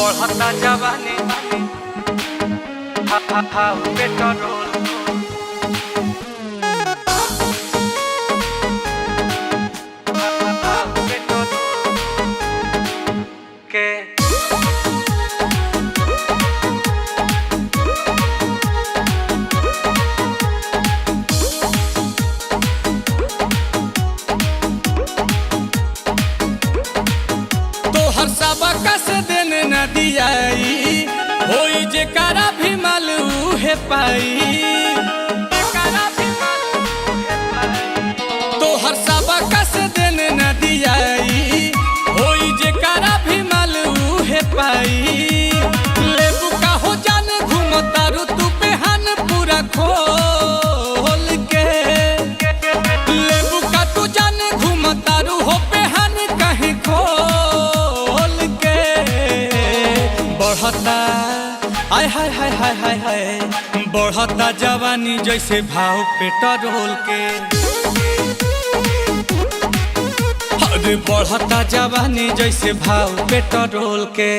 बढ़ता जवानी पेट्रोल के तोहर सबका से देने न दियाई होई जे करा भी मालू है पाई। तोहर सबका से देने न दियाई होई जे करा भी मालू है पाई। लेबू का हो जाने घूमतारू तू बेहान पूरा खोल के। लेबू का तू जाने घूमतारू हो बेहान कहीं खोल के। बढ़ता हाय हाय हाय हाय हाय हाय बढ़ता जवानी जैसे भाव पेट्रोल के। अरे बढ़ता जवानी जैसे भाव पेट्रोल के।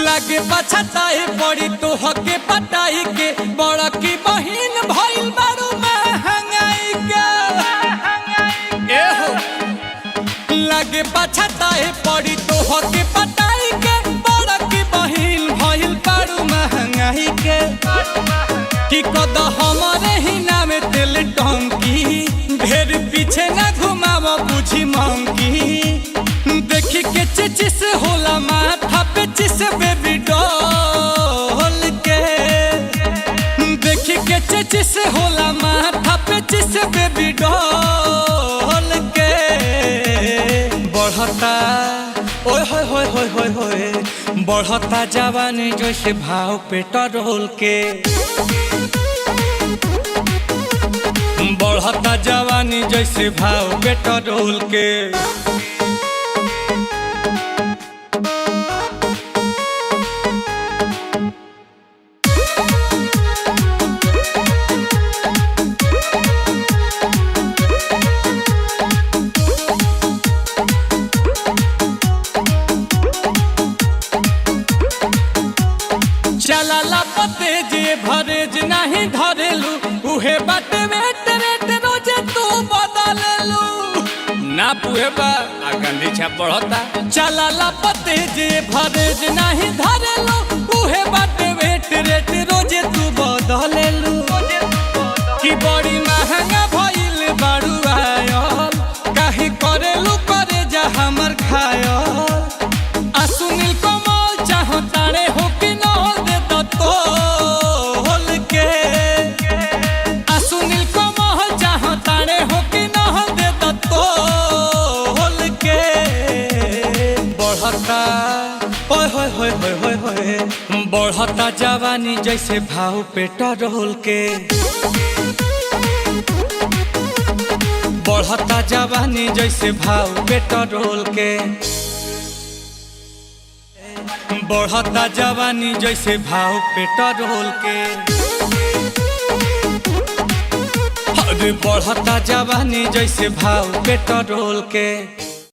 लागे पछताए पड़ी तो हके पटाई के बड़ा की बहिन भइल बारू महंगाई के। एहो लागे पछताए पड़ी तो हके पटाई के बड़ा की बहिन भइल बारू महंगाई के। कि कद हमारे ही नाम तेल टंकी ढेर पीछे न घुमाव बुझी मंकी। देखी के चिचिस होला माथा पे चिस बेबी डॉल के। देखी के चिचिस होला माथा पे चिस बेबी डॉल के। बढ़ता ओए होए होए होए होए होए बढ़ता जवानी जैसे भाव पेट्रोल के। बढ़ता जवानी जैसे भाव पेट्रोल के। चला पते जे भरेज नहीं धरेलू उहे बाटे वेट रेट रोजे तू बदललू ना पुहे बा आ गंदी छा बढ़ता। चला पते जे भरेज नहीं धरेलू उहे बाटे वेट रेट रोजे तू बदललू। कि बड़ी महंगा भइल बारू आयल काहे करेलू करे जा हमर खायल। आ सुनील कमल चाहो तारे हो कि न तोल के। आ सुनील कमल चाहो तारे हो कि न दे तोल के। बढ़ता ओए होए होए होए होए होए बढ़ता जवानी जैसे भाव पेट्रोल के। बढ़ता जवानी जैसे भाव पेट्रोल के। बढ़ता जवानी जैसे भाव पेट्रोल के। अरे बढ़ता जवानी जैसे भाव पेट्रोल के।